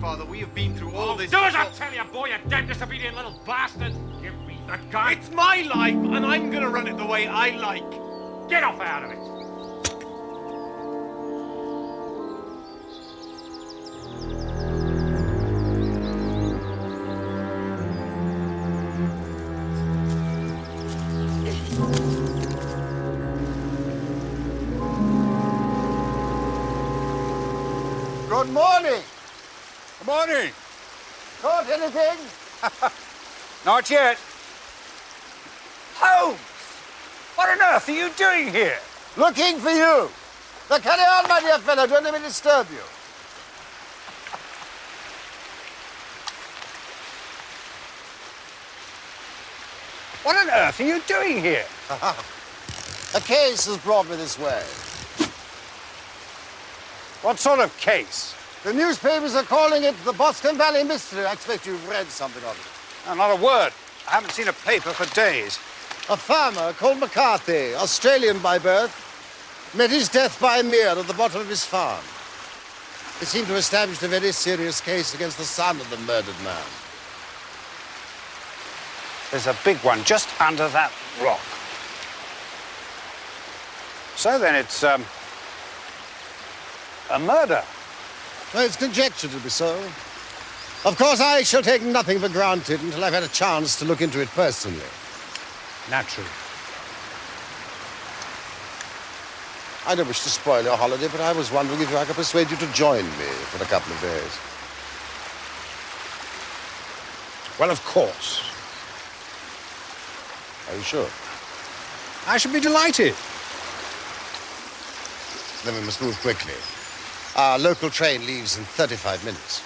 Father, we have been through all this... Do as I tell you, boy, you damn disobedient little bastard! Give me the gun! It's my life, and I'm gonna run it the way I like. Get off out of it! Good morning. Good morning. Caught anything? Not yet. Holmes! What on earth are you doing here? Looking for you. Now carry on, my dear fellow. Don't let me disturb you. What on earth are you doing here? A case has brought me this way. What sort of case? The newspapers are calling it the Boscombe Valley Mystery. I expect you've read something of it. No, not a word. I haven't seen a paper for days. A farmer called McCarthy, Australian by birth, met his death by a mere at the bottom of his farm. They seem to have established a very serious case against the son of the murdered man. There's a big one just under that rock. So then it's, a murder. Well, it's conjectured to be so. Of course, I shall take nothing for granted until I've had a chance to look into it personally. Naturally. I don't wish to spoil your holiday, but I was wondering if I could persuade you to join me for a couple of days. Well, of course. Are you sure? I should be delighted. Then we must move quickly. Our local train leaves in 35 minutes.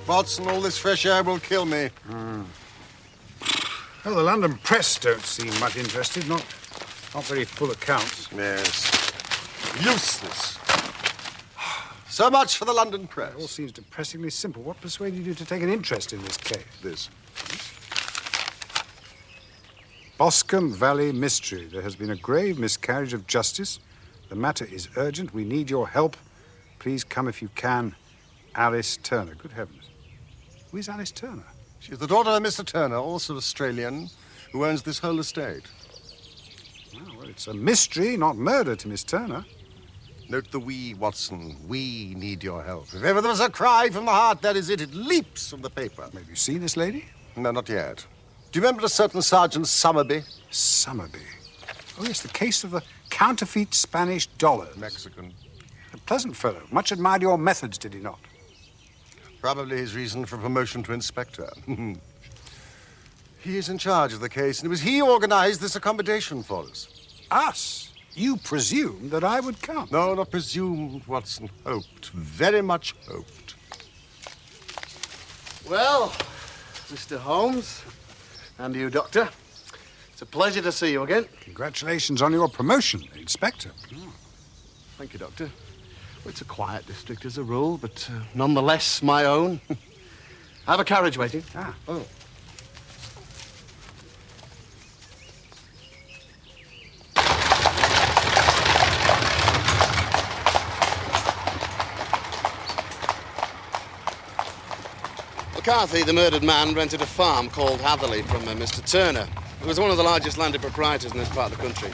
Watson, all this fresh air will kill me. Well, the London press don't seem much interested. Not very full accounts. Yes. Useless. So much for the London press. It all seems depressingly simple. What persuaded you to take an interest in this case? This. Boscombe Valley Mystery. There has been a grave miscarriage of justice. The matter is urgent. We need your help. Please come if you can. Alice Turner. Good heavens. Who is Alice Turner? She's the daughter of Mr. Turner, also Australian, who owns this whole estate. Well, it's a mystery, not murder to Miss Turner. Note the we, Watson. We need your help. If ever there was a cry from the heart, that is it. It leaps from the paper. Have you seen this lady? No, not yet. Do you remember a certain Sergeant Summerby? Summerby. Oh, yes, the case of the counterfeit Spanish dollars. Mexican. A pleasant fellow. Much admired your methods, did he not? Probably his reason for promotion to inspector. He is in charge of the case, and it was he who organized this accommodation for us. Us? You presumed that I would come? No, not presumed, Watson. Hoped. Very much hoped. Well, Mr. Holmes, and you, Doctor, It's a pleasure to see you again. Congratulations on your promotion, Inspector. Oh. Thank you, Doctor. Well, it's a quiet district as a rule, but nonetheless my own. I have a carriage waiting. Ah. Oh. McCarthy, the murdered man, rented a farm called Hatherley from Mr. Turner, who was one of the largest landed proprietors in this part of the country.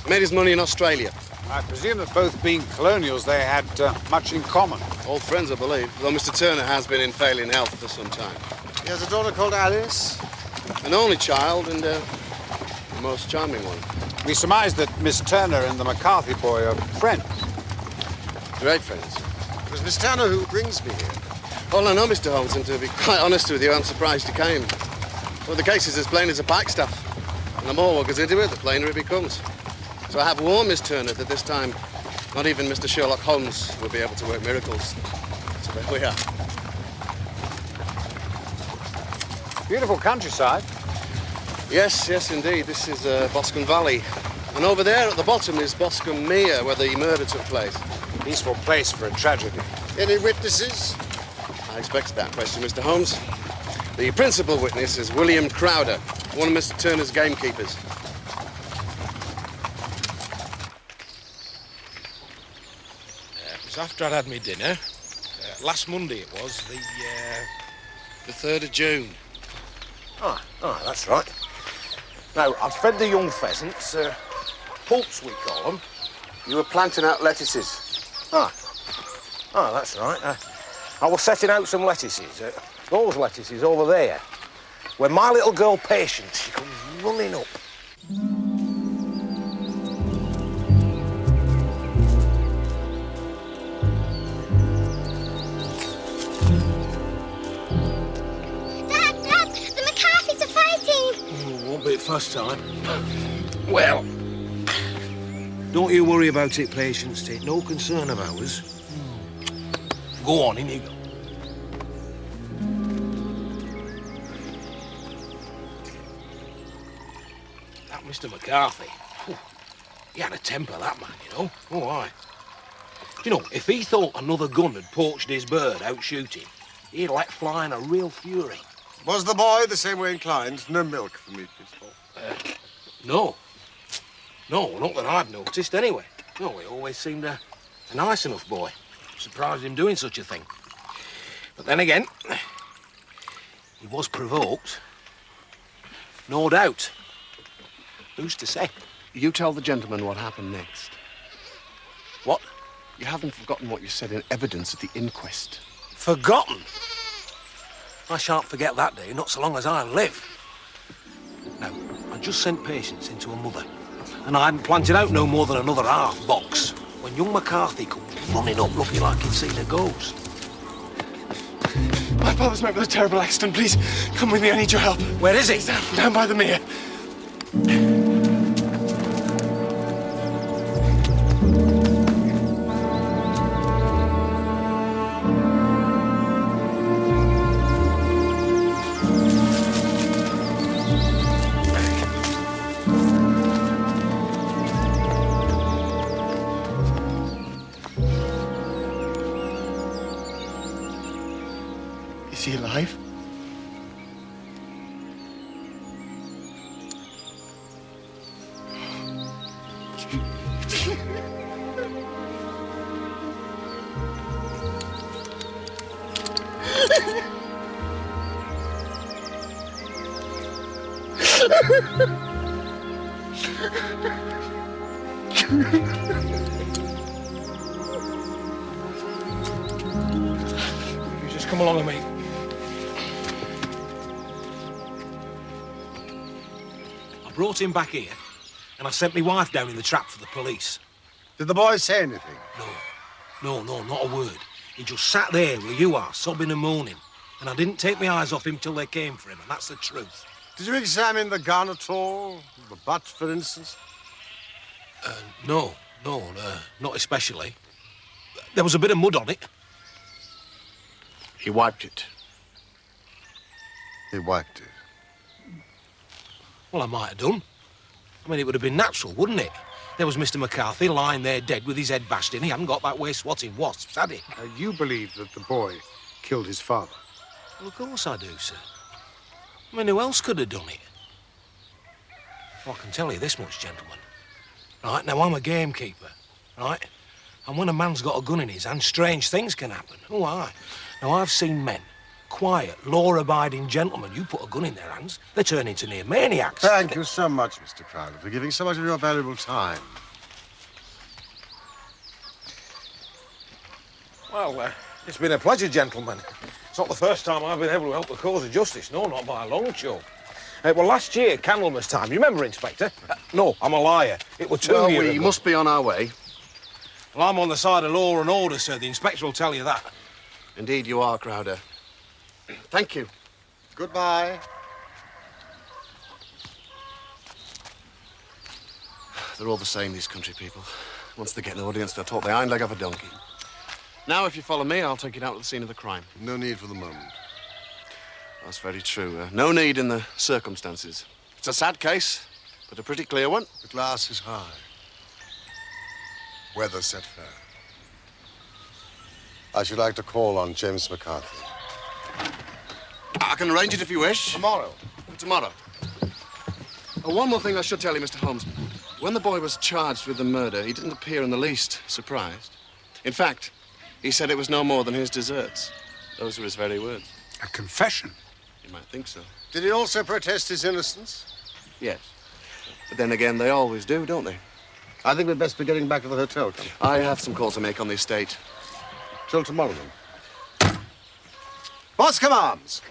He made his money in Australia. I presume that both being colonials, they had much in common. Old friends, I believe, though Mr. Turner has been in failing health for some time. He has a daughter called Alice. An only child and the most charming one. We surmise that Miss Turner and the McCarthy boy are friends. Great friends. It was Miss Turner who brings me here. Well, I know, Mr. Holmes, and to be quite honest with you, I'm surprised he came. Well, the case is as plain as a pikestaff. And the more one gets into it, the plainer it becomes. So I have warned Miss Turner that this time, not even Mr. Sherlock Holmes will be able to work miracles. So there we are. Beautiful countryside. Yes, yes, indeed. This is Boscombe Valley. And over there at the bottom is Boscombe Mere, where the murder took place. Peaceful place for a tragedy. Any witnesses? I expected that question, Mr. Holmes. The principal witness is William Crowder, one of Mr. Turner's gamekeepers. It was after I'd had my dinner. Last Monday it was, the 3rd of June. Oh, that's right. Now, I'd fed the young pheasants, poults we call them. You were planting out lettuces. Oh, that's right. I was setting out some lettuces, those lettuces over there, when my little girl Patience, she comes running up. Dad, the McCarthys are fighting. Won't be the first time. Well, don't you worry about it, Patience. Take no concern of ours. Go on, in you go. That Mr. McCarthy, he had a temper, that man, you know. Oh, aye. You know, if he thought another gun had poached his bird out shooting, he'd let fly in a real fury. Was the boy the same way inclined? No milk for me, please. No. No, not that I've noticed, anyway. No, he always seemed a nice enough boy. Surprised him doing such a thing. But then again, he was provoked. No doubt. Who's to say? You tell the gentleman what happened next. What? You haven't forgotten what you said in evidence at the inquest. Forgotten? I shan't forget that day, not so long as I live. Now, I just sent Patience into a mother, and I hadn't planted out no more than another half box when young McCarthy comes running up looking like he'd seen a ghost. My father's met with a terrible accident. Please, come with me. I need your help. Where is he? He's down by the mere. Is he alive? You just come along with me. I brought him back here, and I sent my wife down in the trap for the police. Did the boy say anything? No, not a word. He just sat there where you are, sobbing and moaning. And I didn't take my eyes off him till they came for him, and that's the truth. Did you examine the gun at all? The butt, for instance? No, not especially. There was a bit of mud on it. He wiped it. He wiped it. Well, I might have done. I mean, it would have been natural, wouldn't it? There was Mr. McCarthy lying there dead with his head bashed in. He hadn't got that way swatting wasps, had he? You believe that the boy killed his father? Well, of course I do, sir. I mean, who else could have done it? Well, I can tell you this much, gentlemen. Right, now I'm a gamekeeper, right? And when a man's got a gun in his hand, strange things can happen. Oh, aye. Now, I've seen men, quiet, law-abiding gentlemen, you put a gun in their hands, they turn into near maniacs. Thank you so much, Mr. Crowder, for giving so much of your valuable time. Well, it's been a pleasure, gentlemen. It's not the first time I've been able to help the cause of justice. No, not by a long shot. Well, last year, Candlemas time, you remember, Inspector? No, I'm a liar. It was 2 years ago. We must be on our way. Well, I'm on the side of law and order, sir. The Inspector will tell you that. Indeed you are, Crowder. Thank you. Goodbye. They're all the same, these country people. Once they get an audience, they'll talk the hind leg off a donkey. Now, if you follow me, I'll take you down to the scene of the crime. No need for the moment. That's very true. No need in the circumstances. It's a sad case, but a pretty clear one. The glass is high. Weather set fair. I should like to call on James McCarthy. I can arrange it if you wish. Tomorrow. Tomorrow. One more thing I should tell you, Mr. Holmes. When the boy was charged with the murder, he didn't appear in the least surprised. In fact, he said it was no more than his deserts. Those were his very words. A confession? You might think so. Did he also protest his innocence? Yes. But then again, they always do, don't they? I think we'd best be getting back to the hotel. I have some calls to make on the estate. Till tomorrow, then. Boscombe Arms!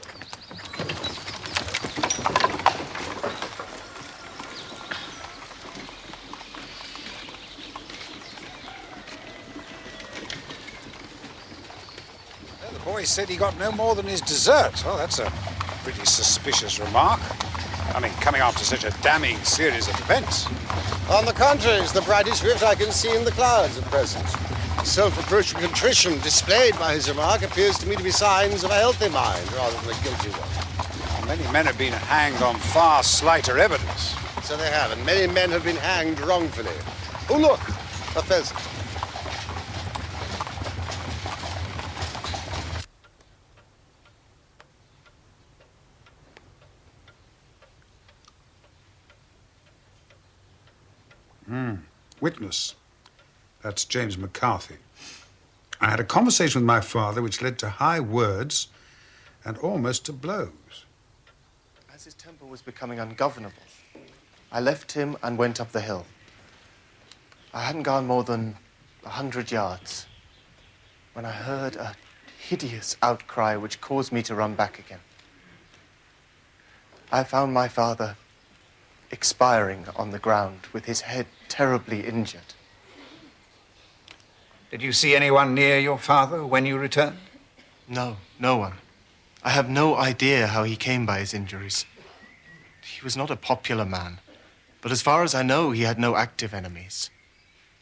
The boy said he got no more than his dessert. Oh, that's a pretty suspicious remark. I mean, coming after such a damning series of events. On the contrary, it's the brightest rift I can see in the clouds at present. Self-reproach and contrition displayed by his remark appears to me to be signs of a healthy mind rather than a guilty one. Well, many men have been hanged on far slighter evidence. So they have, and many men have been hanged wrongfully. Oh, look, a pheasant. Witness. That's James McCarthy. I had a conversation with my father which led to high words and almost to blows. As his temper was becoming ungovernable, I left him and went up the hill. I hadn't gone more than 100 yards when I heard a hideous outcry which caused me to run back again. I found my father expiring on the ground with his head terribly injured. Did you see anyone near your father when you returned? No, no one. I have no idea how he came by his injuries. He was not a popular man, but as far as I know, he had no active enemies.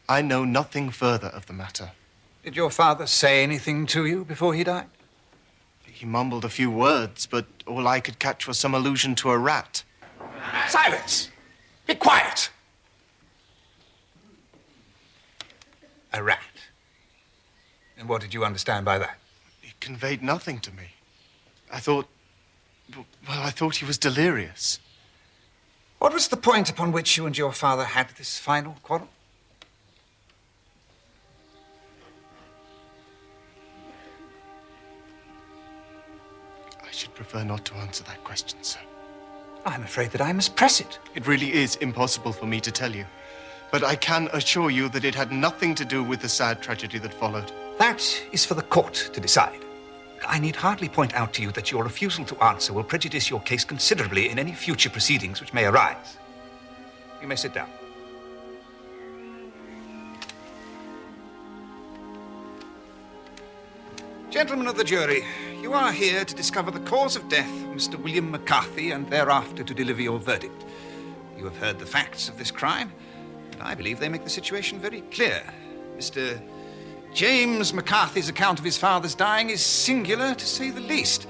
I know nothing further of the matter. Did your father say anything to you before he died? He mumbled a few words, but all I could catch was some allusion to a rat. Silence! Be quiet! A rat. And what did you understand by that? It conveyed nothing to me. I thought he was delirious. What was the point upon which you and your father had this final quarrel? I should prefer not to answer that question, sir. I'm afraid that I must press it. It really is impossible for me to tell you. But I can assure you that it had nothing to do with the sad tragedy that followed. That is for the court to decide. I need hardly point out to you that your refusal to answer will prejudice your case considerably in any future proceedings which may arise. You may sit down. Gentlemen of the jury, you are here to discover the cause of death of Mr. William McCarthy and thereafter to deliver your verdict. You have heard the facts of this crime, and I believe they make the situation very clear. Mr. James McCarthy's account of his father's dying is singular, to say the least.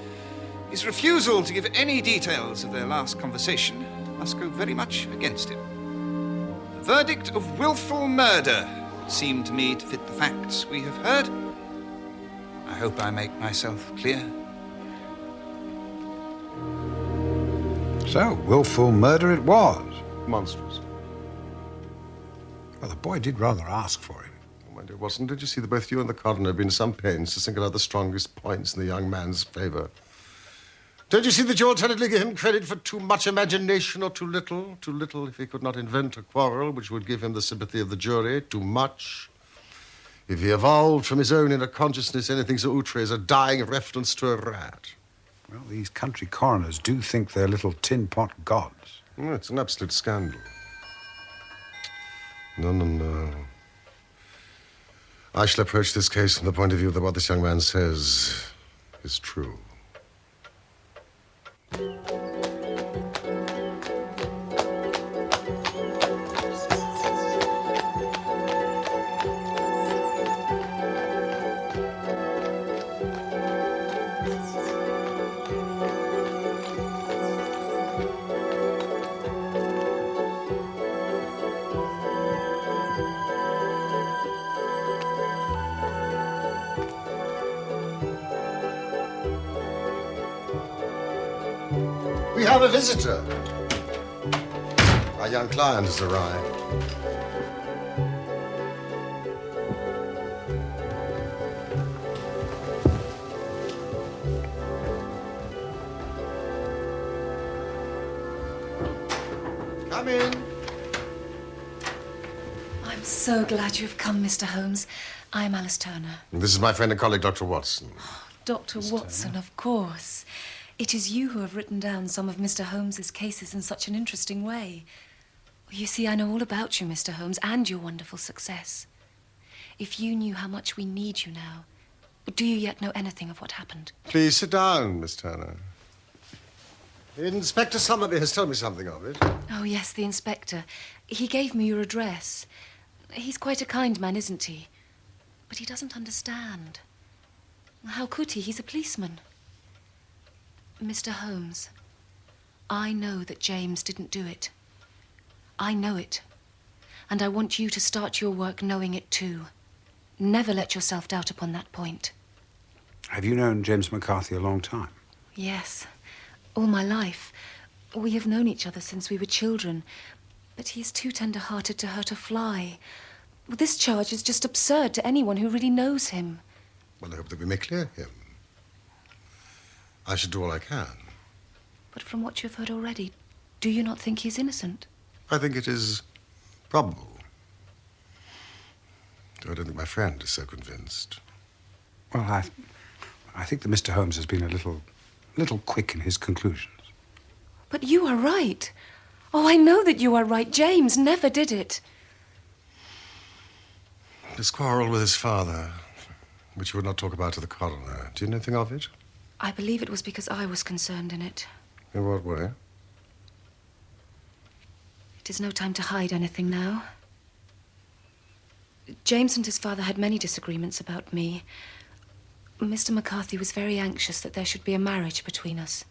His refusal to give any details of their last conversation must go very much against him. The verdict of willful murder would seem to me to fit the facts we have heard. I hope I make myself clear. So, willful murder it was. Monstrous. Well, the boy did rather ask for it. Oh, it wasn't. Did you see that both you and the coroner have been some pains to single out the strongest points in the young man's favor? Don't you see that you alternately give him credit for too much imagination or too little? Too little if he could not invent a quarrel which would give him the sympathy of the jury. Too much if he evolved from his own inner consciousness anything so outre as a dying reference to a rat. Well, these country coroners do think they're little tin pot gods. Oh, it's an absolute scandal. No, no, no. I shall approach this case from the point of view that what this young man says is true. We have a visitor. Our young client has arrived. Come in. I'm so glad you've come, Mr. Holmes. I'm Alice Turner. This is my friend and colleague, Dr. Watson. Dr. Watson, of course. It is you who have written down some of Mr. Holmes's cases in such an interesting way. You see, I know all about you, Mr. Holmes, and your wonderful success. If you knew how much we need you now, do you yet know anything of what happened? Please sit down, Miss Turner. Inspector Somerby has told me something of it. Oh, yes, the inspector. He gave me your address. He's quite a kind man, isn't he? But he doesn't understand. How could he? He's a policeman. Mr. Holmes, I know that James didn't do it. I know it. And I want you to start your work knowing it too. Never let yourself doubt upon that point. Have you known James McCarthy a long time? Yes, all my life. We have known each other since we were children. But he is too tender-hearted to hurt a fly. Well, this charge is just absurd to anyone who really knows him. Well, I hope that we may clear him. I should do all I can. But from what you've heard already, do you not think he's innocent? I think it is probable. Though I don't think my friend is so convinced. Well, I think that Mr. Holmes has been a little quick in his conclusions. But you are right. Oh, I know that you are right. James never did it. His quarrel with his father, which you would not talk about to the coroner. Do you know anything of it? I believe it was because I was concerned in it. In what way? It is no time to hide anything now. James and his father had many disagreements about me. Mr. McCarthy was very anxious that there should be a marriage between us.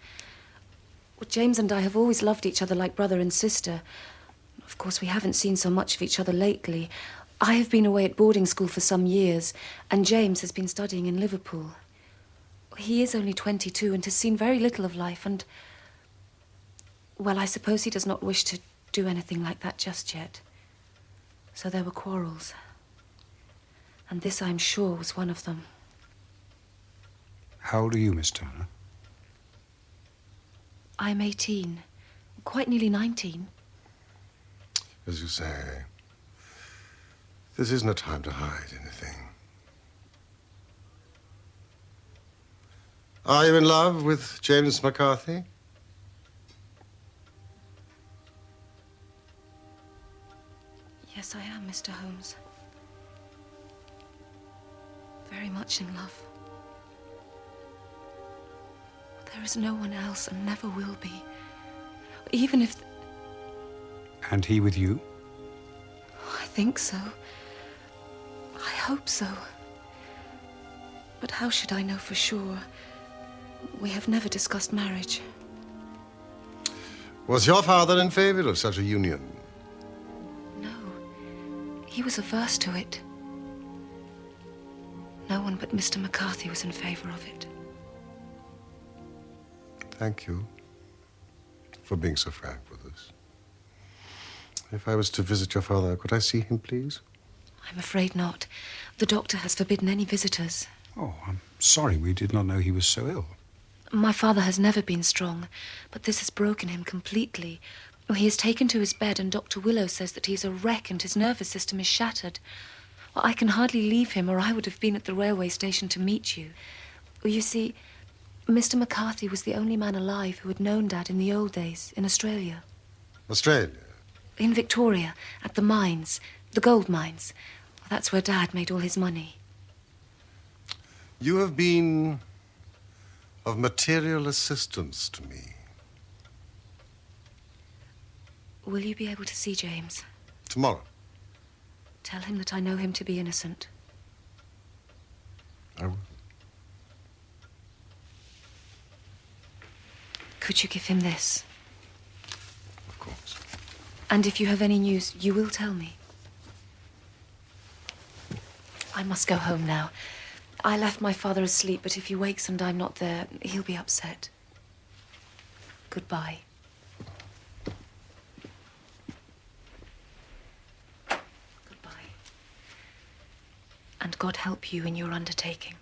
Well, James and I have always loved each other like brother and sister. Of course, we haven't seen so much of each other lately. I have been away at boarding school for some years, and James has been studying in Liverpool. He is only 22 and has seen very little of life, and... well, I suppose he does not wish to do anything like that just yet. So there were quarrels. And this, I'm sure, was one of them. How old are you, Miss Turner? I'm 18. Quite nearly 19. As you say, this isn't a time to hide anything. Are you in love with James McCarthy? Yes, I am, Mr. Holmes. Very much in love. There is no one else and never will be. Even if... And he with you? I think so. I hope so. But how should I know for sure? We have never discussed marriage. Was your father in favor of such a union? No. He was averse to it. No one but Mr. McCarthy was in favor of it. Thank you for being so frank with us. If I was to visit your father, could I see him, please? I'm afraid not. The doctor has forbidden any visitors. Oh, I'm sorry. We did not know he was so ill. My father has never been strong, but this has broken him completely. He is taken to his bed, and Dr. Willow says that he's a wreck and his nervous system is shattered. Well, I can hardly leave him, or I would have been at the railway station to meet you. You see, Mr. McCarthy was the only man alive who had known Dad in the old days, in Australia. Australia? In Victoria, at the mines, the gold mines. That's where Dad made all his money. You have been of material assistance to me. Will you be able to see James? Tomorrow. Tell him that I know him to be innocent. I will. Could you give him this? Of course. And if you have any news, you will tell me. I must go home now. I left my father asleep, but if he wakes and I'm not there, he'll be upset. Goodbye. Goodbye. And God help you in your undertaking.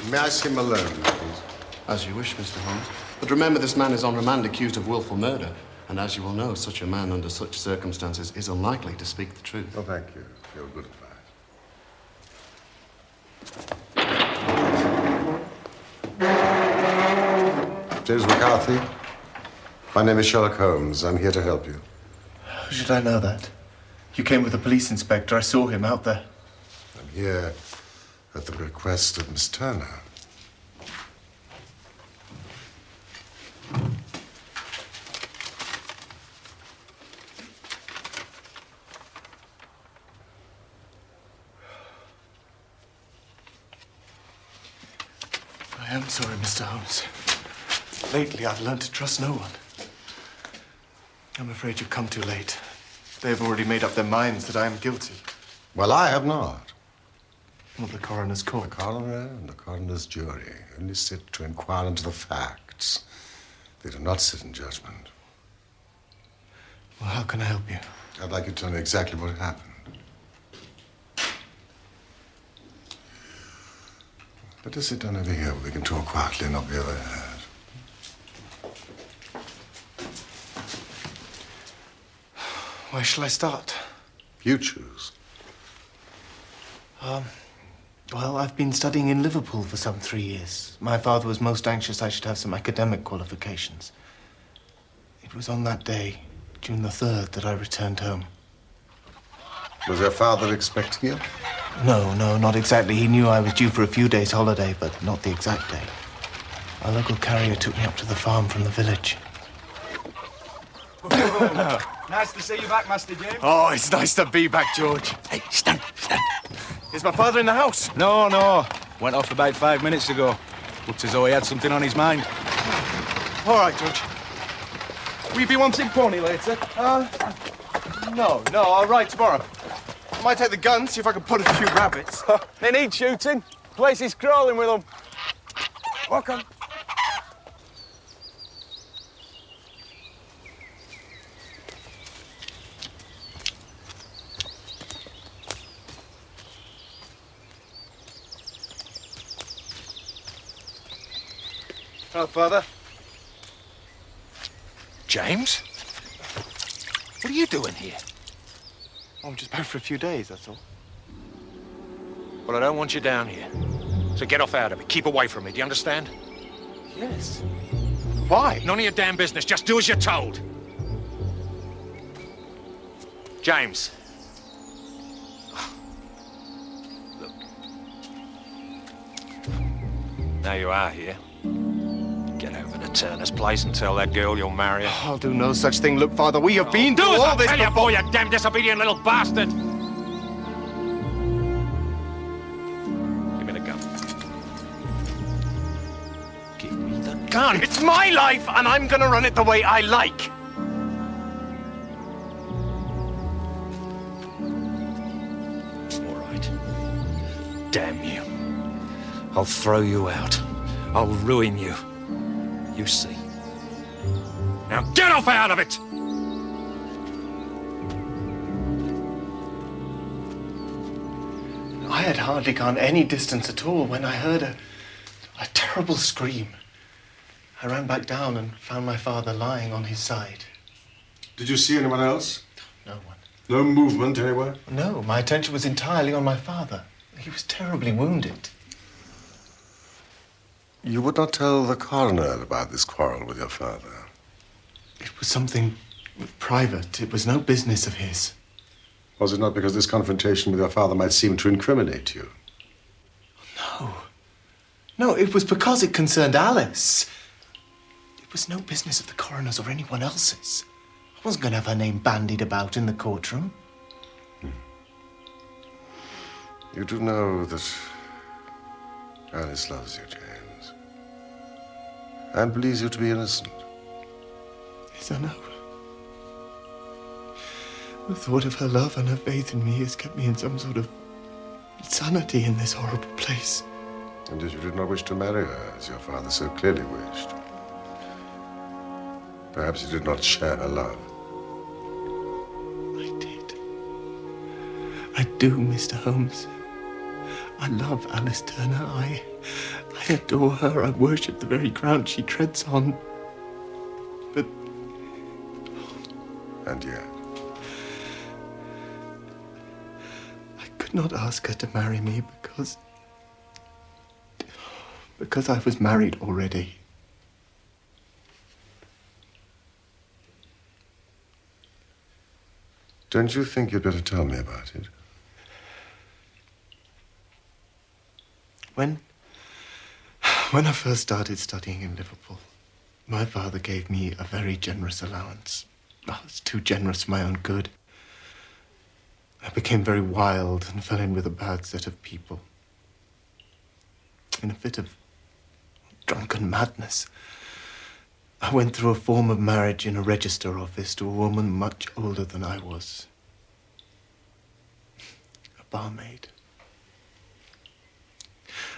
May I see him alone, please? As you wish, Mr. Holmes. But remember, this man is on remand accused of willful murder. And as you will know, such a man under such circumstances is unlikely to speak the truth. Oh, thank you for your good advice. James McCarthy, my name is Sherlock Holmes. I'm here to help you. How should I know that? You came with a police inspector. I saw him out there. I'm here at the request of Miss Turner. I am sorry, Mr. Holmes. Lately, I've learned to trust no one. I'm afraid you've come too late. They've already made up their minds that I am guilty. Well, I have not. Not the coroner's court. The coroner and the coroner's jury only sit to inquire into the facts. They do not sit in judgment. Well, how can I help you? I'd like you to tell me exactly what happened. Let us sit down over here where we can talk quietly and not be overheard. Where shall I start? You choose. Well, I've been studying in Liverpool for some 3 years. My father was most anxious I should have some academic qualifications. It was on that day, June the 3rd, that I returned home. Was your father expecting you? No, not exactly. He knew I was due for a few days' holiday, but not the exact day. A local carrier took me up to the farm from the village. Nice to see you back, Master James. Oh, it's nice to be back, George. Hey, stand. Is my father in the house? No. Went off about 5 minutes ago. Looked as though he had something on his mind. All right, George. Will you be wanting pony later? No, I'll ride tomorrow. I might take the gun, see if I can put a few rabbits. They need shooting. Place is crawling with them. Walk on. Hello, Father. James? you doing here? I'm just back for a few days, that's all. Well, I don't want you down here. So get off out of it. Keep away from me, do you understand? Yes. Why? None of your damn business. Just do as you're told. James. Look. Now you are here. Get over to Turner's place and tell that girl you'll marry her. I'll do no such thing. Look, Father, we have been through Do as all I this tell you, before. boy, you damn disobedient little bastard! Give me the gun. Give me the gun! It's my life, and I'm gonna run it the way I like. All right. Damn you. I'll throw you out. I'll ruin you. You see. Now get off out of it! I had hardly gone any distance at all when I heard a terrible scream. I ran back down and found my father lying on his side. Did you see anyone else? No one. No movement anywhere? No, my attention was entirely on my father. He was terribly wounded. You would not tell the coroner about this quarrel with your father? It was something private. It was no business of his. Was it not because this confrontation with your father might seem to incriminate you? No. No, it was because it concerned Alice. It was no business of the coroner's or anyone else's. I wasn't going to have her name bandied about in the courtroom. You do know that Alice loves you, James, and believes you to be innocent. Yes, I know. The thought of her love and her faith in me has kept me in some sort of insanity in this horrible place. And yet you did not wish to marry her, as your father so clearly wished. Perhaps you did not share her love. I do, Mr. Holmes. I love Alice Turner. I adore her. I worship the very ground she treads on. But... And yet? I could not ask her to marry me because I was married already. Don't you think you'd better tell me about it? When I first started studying in Liverpool, my father gave me a very generous allowance. Well, it's too generous for my own good. I became very wild and fell in with a bad set of people. In a fit of drunken madness, I went through a form of marriage in a register office to a woman much older than I was. A barmaid.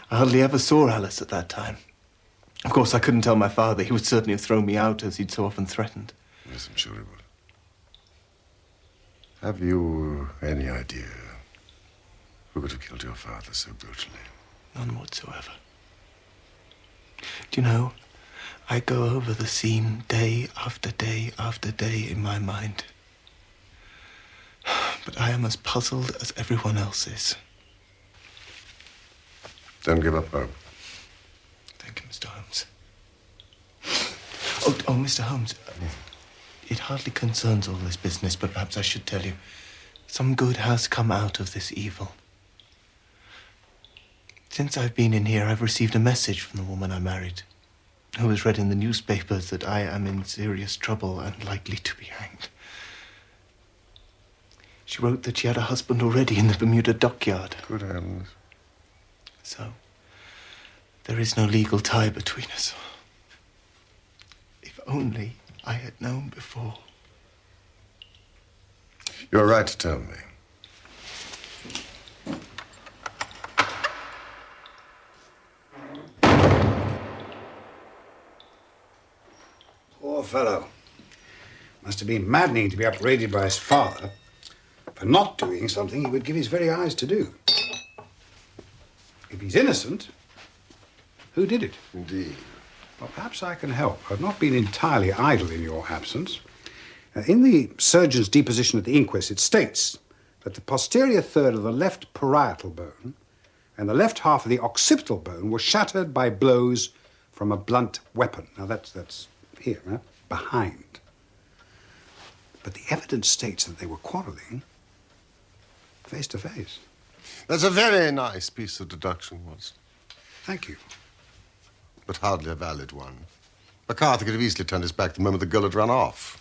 I hardly ever saw Alice at that time. Of course, I couldn't tell my father. He would certainly have thrown me out, as he'd so often threatened. Yes, I'm sure he would. Have you any idea who could have killed your father so brutally? None whatsoever. Do you know, I go over the scene day after day after day in my mind. But I am as puzzled as everyone else is. Don't give up hope. Thank you, Mr. Holmes. Oh, Mr. Holmes. It hardly concerns all this business, but perhaps I should tell you. Some good has come out of this evil. Since I've been in here, I've received a message from the woman I married, who has read in the newspapers that I am in serious trouble and likely to be hanged. She wrote that she had a husband already in the Bermuda dockyard. Good heavens. So, there is no legal tie between us. If only I had known before. You're right to tell me. Poor fellow. Must have been maddening to be upbraided by his father for not doing something he would give his very eyes to do. If he's innocent, who did it? Indeed. Well, perhaps I can help. I've not been entirely idle in your absence. In the surgeon's deposition at the inquest, it states that the posterior third of the left parietal bone and the left half of the occipital bone were shattered by blows from a blunt weapon. Now, that's here, huh? Behind. But the evidence states that they were quarreling face to face. That's a very nice piece of deduction, Watson. Thank you. But hardly a valid one. McCarthy could have easily turned his back the moment the girl had run off.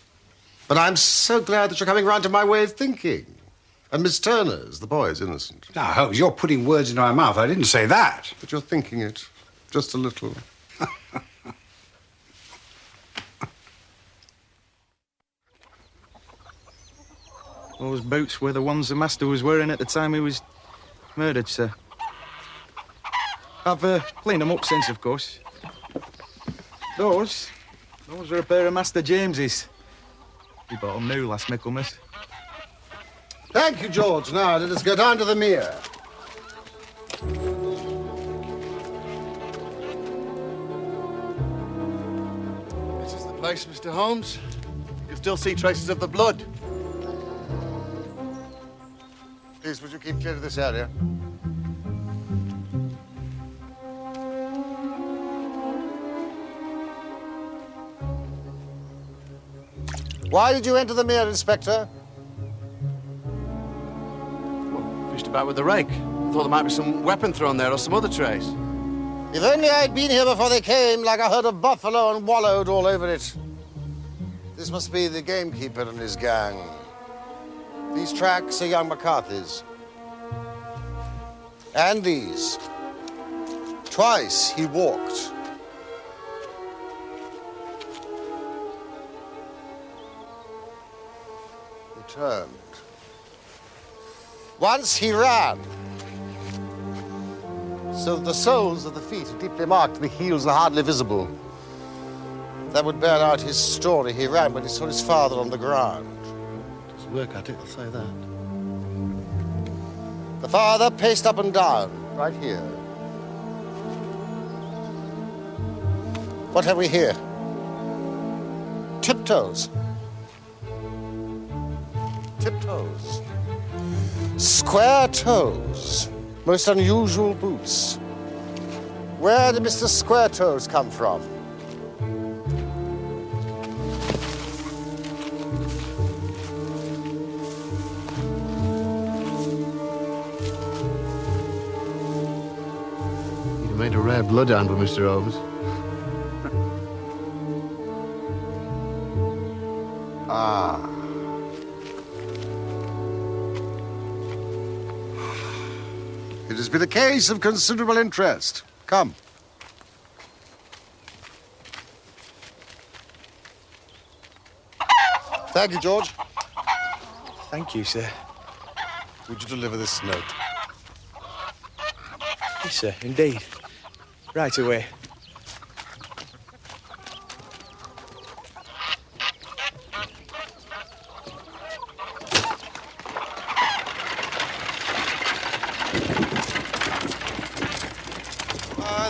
But I'm so glad that you're coming round to my way of thinking. And Miss Turner's, the boy, is innocent. Now, Holmes, you're putting words into my mouth. I didn't say that. But you're thinking it. Just a little. Those boots were the ones the master was wearing at the time he was murdered, sir. I've cleaned them up since, of course. Those were a pair of Master James's. He bought them new last Michaelmas. Thank you, George. Now, let us go down to the mere. This is the place, Mr. Holmes. You can still see traces of the blood. Please, would you keep clear of this area? Why did you enter the mere, Inspector? Fished about with the rake. Thought there might be some weapon thrown there or some other trace. If only I'd been here before they came, like a herd of buffalo, and wallowed all over it. This must be the gamekeeper and his gang. These tracks are young McCarthy's. And these. Twice he walked. He turned. Once he ran. So that the soles of the feet are deeply marked, the heels are hardly visible. That would bear out his story. He ran when he saw his father on the ground. Doesn't work at it, I'll say that. The father paced up and down, right here. What have we here? Tiptoes. Tiptoes. Square toes. Most unusual boots. Where did Mr. Square Toes come from? You'd made a rare bloodhound with Mr. Holmes. Ah. It has been a case of considerable interest. Come. Thank you, George. Thank you, sir. Would you deliver this note? Yes, sir, indeed. Right away.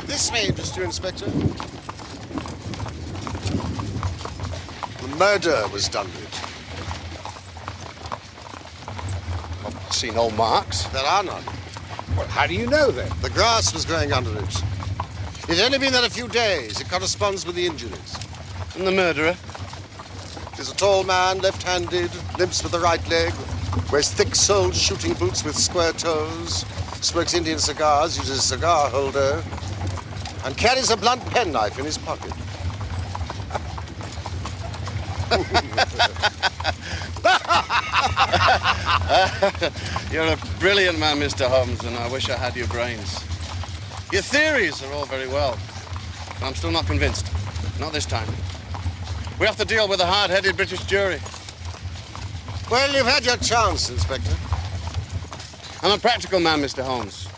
This may interest you, Inspector. The murder was done with it. I've seen no marks. There are none. Well, how do you know then? The grass was growing under it. It's only been there a few days. It corresponds with the injuries. And the murderer? He's a tall man, left-handed, limps with the right leg, wears thick-soled shooting boots with square toes, smokes Indian cigars, uses a cigar holder, and carries a blunt penknife in his pocket. You're a brilliant man, Mr. Holmes, and I wish I had your brains. Your theories are all very well, but I'm still not convinced. Not this time. We have to deal with a hard-headed British jury. Well, you've had your chance, Inspector. I'm a practical man, Mr. Holmes.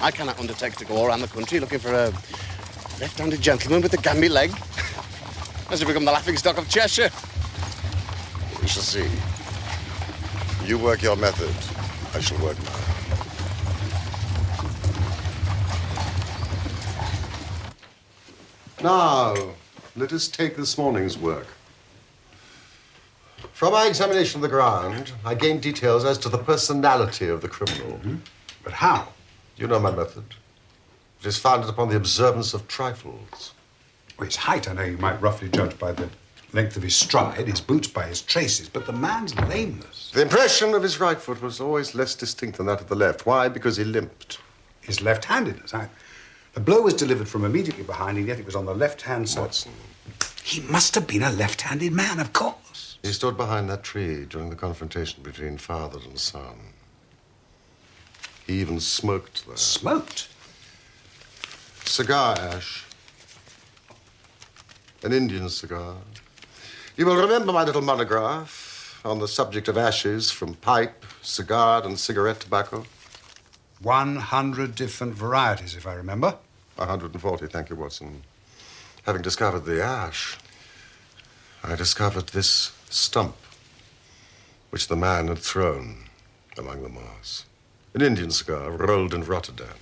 I cannot undertake to go around the country looking for a left-handed gentleman with a gamby leg. As to become the laughingstock of Cheshire. We shall see. You work your method. I shall work mine. Now, let us take this morning's work. From my examination of the ground, I gained details as to the personality of the criminal. But how? You know my method. It is founded upon the observance of trifles. Well, his height, I know you might roughly judge by the length of his stride, his boots by his traces, but the man's lameness. The impression of his right foot was always less distinct than that of the left. Why? Because he limped. His left-handedness. The blow was delivered from immediately behind, and yet it was on the left-hand side. Watson. He must have been a left-handed man, of course. He stood behind that tree during the confrontation between father and son. He even smoked there. Smoked? Cigar ash. An Indian cigar. You will remember my little monograph on the subject of ashes from pipe, cigar, and cigarette tobacco. 100 different varieties, if I remember. 140, thank you, Watson. Having discovered the ash, I discovered this stump, which the man had thrown among the moss. An Indian cigar rolled in Rotterdam.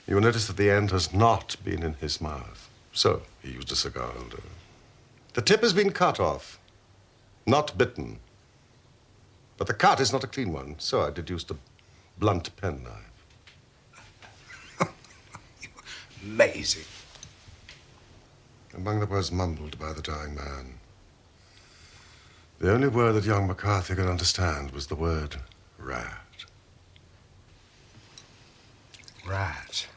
You will notice that the end has not been in his mouth. So he used a cigar holder. The tip has been cut off, not bitten. But the cut is not a clean one, so I deduced a blunt penknife. Amazing. Among the words mumbled by the dying man, the only word that young McCarthy could understand was the word rat. Rat.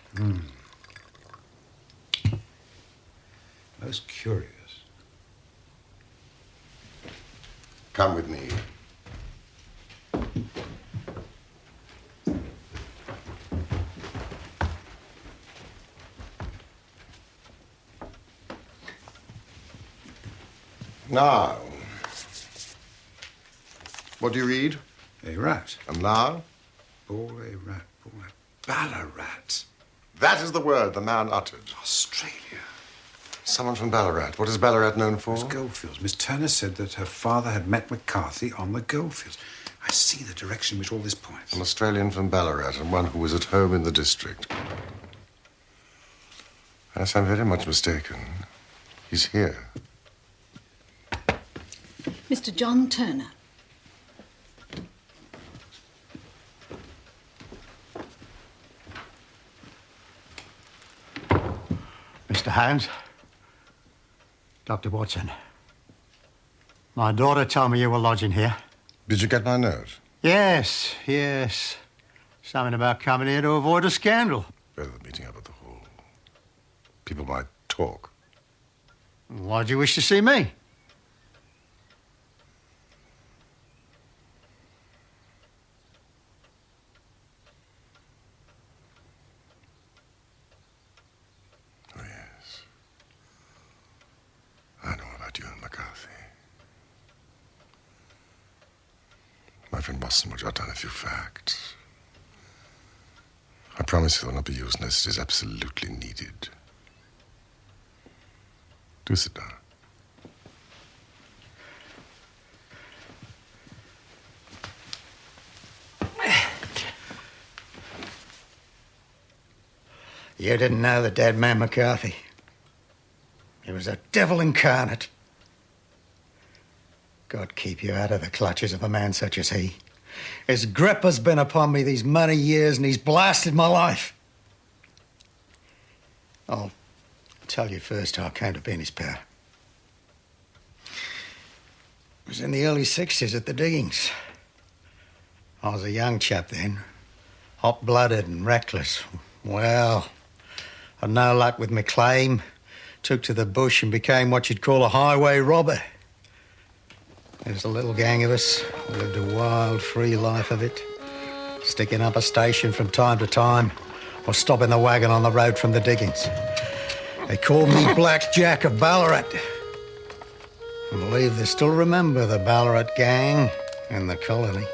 Most curious. Come with me. Now, what do you read? A rat. And now? Boy, rat, boy. Ballarat. That is the word the man uttered. Australia. Someone from Ballarat. What is Ballarat known for? It was goldfields. Miss Turner said that her father had met McCarthy on the goldfields. I see the direction in which all this points. An Australian from Ballarat and one who was at home in the district. Yes, I'm very much mistaken. He's here. Mr. John Turner. Mr. Holmes. Dr. Watson. My daughter told me you were lodging here. Did you get my note? Yes, yes. Something about coming here to avoid a scandal. Better than meeting up at the hall. People might talk. Why'd you wish to see me? Oh, yes. I know about you and McCarthy. My friend Watson will jot down a few facts. I promise they will not be used unless it is absolutely needed. Do sit down. You didn't know the dead man McCarthy. He was a devil incarnate. God keep you out of the clutches of a man such as he. His grip has been upon me these many years, and he's blasted my life. I'll tell you first how I came to be in his power. It was in the early 60s at the diggings. I was a young chap then, hot-blooded and reckless. Well, I'd no luck with my claim, took to the bush and became what you'd call a highway robber. There was a little gang of us, lived a wild, free life of it, sticking up a station from time to time or stopping the wagon on the road from the diggings. They called me Black Jack of Ballarat. I believe they still remember the Ballarat gang in the colony.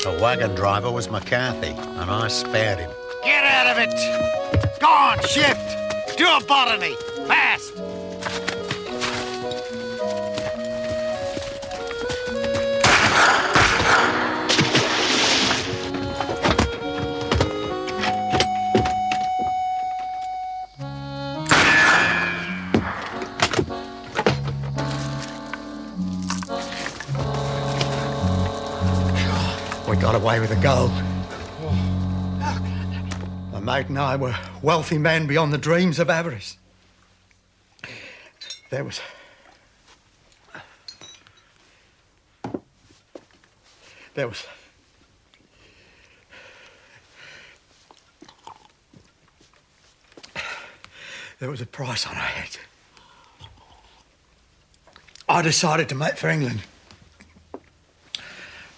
The wagon driver was McCarthy, and I spared him. Get out of it! Go on, shift! Do a botany! Fast! We got away with the gold. My mate and I were wealthy men beyond the dreams of avarice. There was... There was a price on our head. I decided to make for England.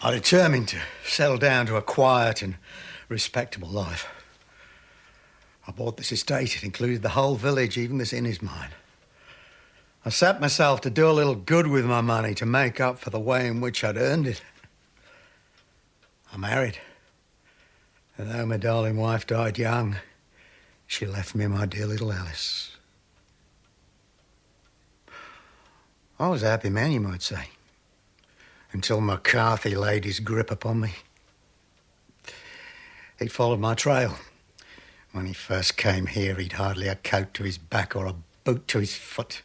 I determined to settle down to a quiet and respectable life. I bought this estate. It included the whole village, even this inn is mine. I set myself to do a little good with my money to make up for the way in which I'd earned it. I married. And though my darling wife died young, she left me my dear little Alice. I was a happy man, you might say, until McCarthy laid his grip upon me. He'd followed my trail. When he first came here, he'd hardly a coat to his back or a boot to his foot.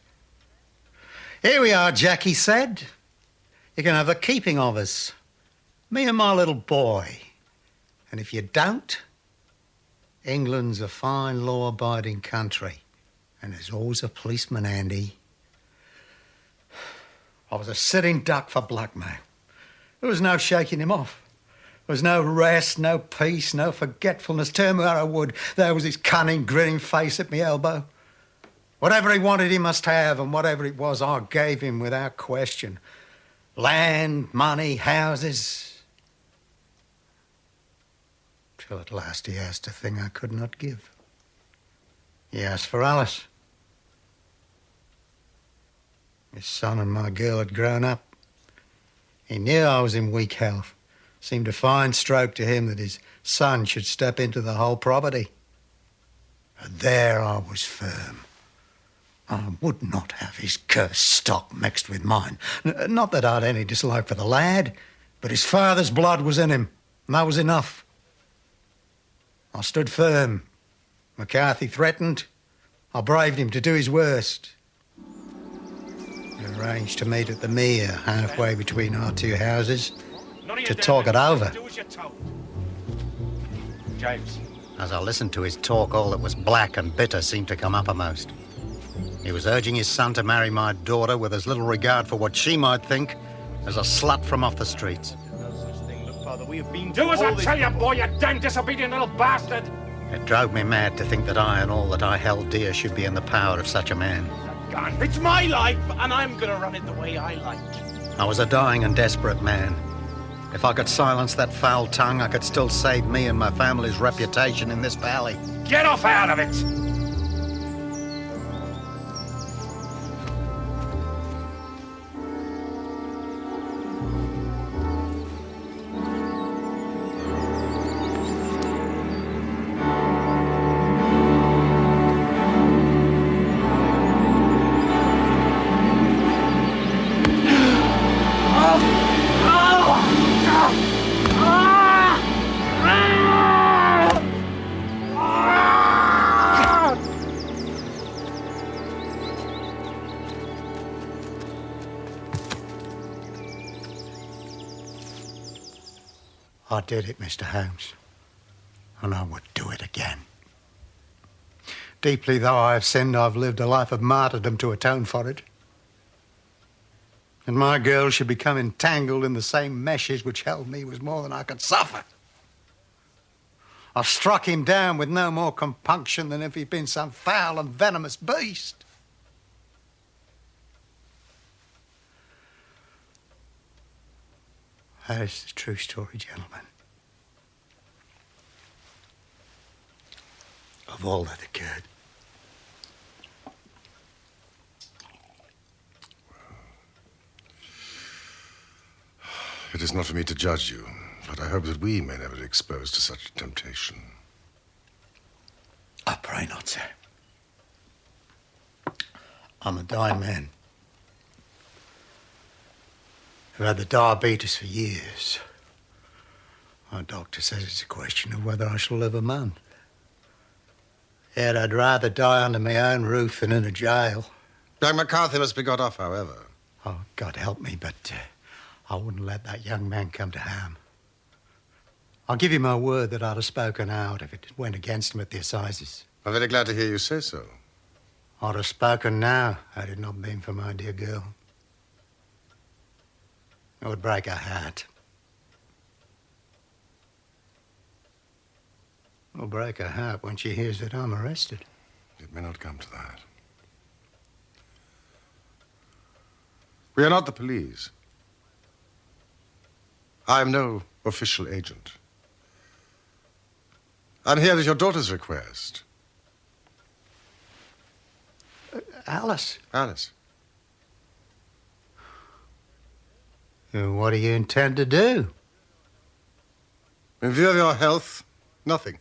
Here we are, Jack, he said. You can have the keeping of us, me and my little boy. And if you don't, England's a fine, law-abiding country, and there's always a policeman handy. I was a sitting duck for blackmail. There was no shaking him off. There was no rest, no peace, no forgetfulness. Turn where I would, there was his cunning, grinning face at my elbow. Whatever he wanted, he must have, and whatever it was, I gave him without question. Land, money, houses. Till at last he asked a thing I could not give. He asked for Alice. His son and my girl had grown up. He knew I was in weak health. Seemed a fine stroke to him that his son should step into the whole property. But there I was firm. I would not have his cursed stock mixed with mine. Not that I'd any dislike for the lad, but his father's blood was in him, and that was enough. I stood firm. McCarthy threatened. I braved him to do his worst. We arranged to meet at the mere, halfway between our two houses, to talk it over. James. As I listened to his talk, all that was black and bitter seemed to come uppermost. He was urging his son to marry my daughter with as little regard for what she might think as a slut from off the streets. Father, we have been Do as I tell you, boy, you damn disobedient little bastard! It drove me mad to think that I and all that I held dear should be in the power of such a man. It's my life, and I'm gonna run it the way I like. I was a dying and desperate man. If I could silence that foul tongue, I could still save me and my family's reputation in this valley. Get off out of it! I did it, Mr. Holmes, and I would do it again. Deeply though I have sinned, I've lived a life of martyrdom to atone for it. And my girl should become entangled in the same meshes which held me was more than I could suffer. I struck him down with no more compunction than if he'd been some foul and venomous beast. That is the true story, gentlemen, of all that occurred. It is not for me to judge you, but I hope that we may never be exposed to such temptation. I pray afraid not, sir. I'm a dying man. I've had the diabetes for years. My doctor says it's a question of whether I shall live a month. Yet I'd rather die under my own roof than in a jail. Young McCarthy must be got off, however. Oh, God help me, but I wouldn't let that young man come to harm. I'll give you my word that I'd have spoken out if it went against him at the assizes. I'm very glad to hear you say so. I'd have spoken now had it not been for my dear girl. It would break her heart. It'll break her heart when she hears that I'm arrested. It may not come to that. We are not the police. I am no official agent. I'm here at your daughter's request. Alice? Alice. What do you intend to do? In view of your health, nothing.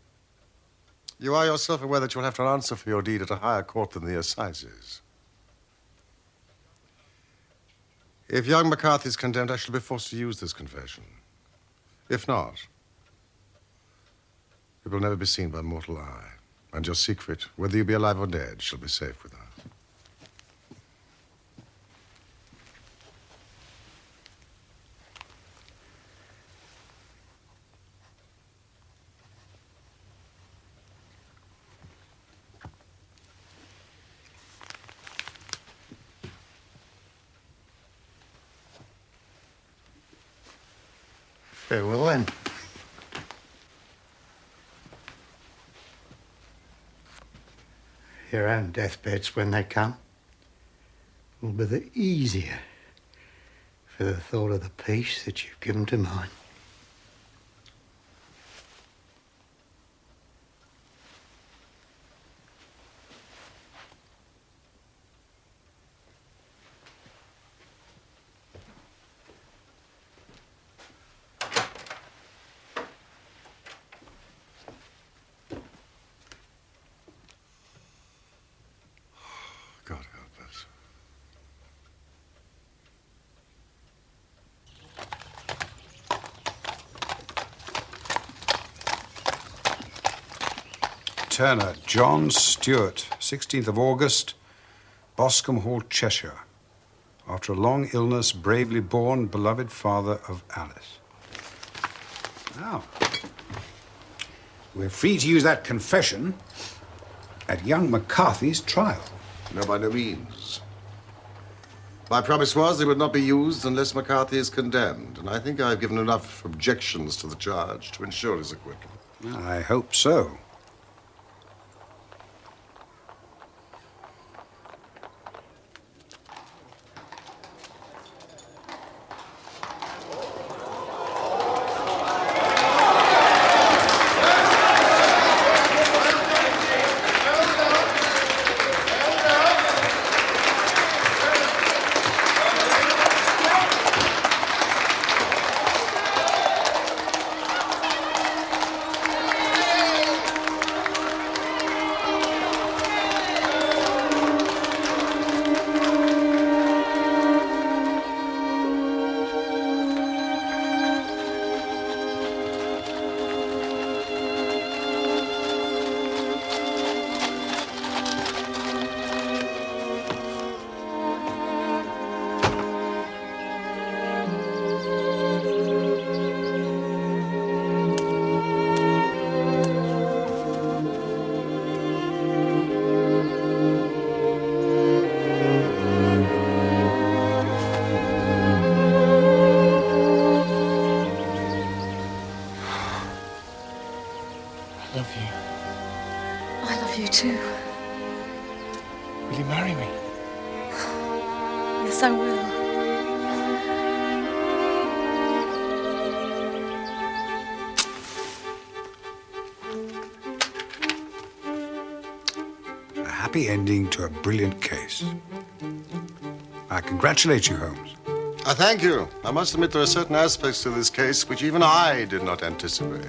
You are yourself aware that you'll have to answer for your deed at a higher court than the assizes. If young McCarthy is condemned, I shall be forced to use this confession. If not, it will never be seen by mortal eye. And your secret, whether you be alive or dead, shall be safe with us. Farewell, then. Your own deathbeds, when they come, will be the easier for the thought of the peace that you've given to mine. God help us. Turner, John Stewart, 16th of August, Boscombe Hall, Cheshire. After a long illness, bravely born, beloved father of Alice. Now, we're free to use that confession at young McCarthy's trial. No, by no means. My promise was they would not be used unless McCarthy is condemned, and I think I've given enough objections to the charge to ensure his acquittal. I hope so. Too. Will you marry me? Yes, I will. A happy ending to a brilliant case. I congratulate you, Holmes. I thank you. I must admit there are certain aspects to this case which even I did not anticipate.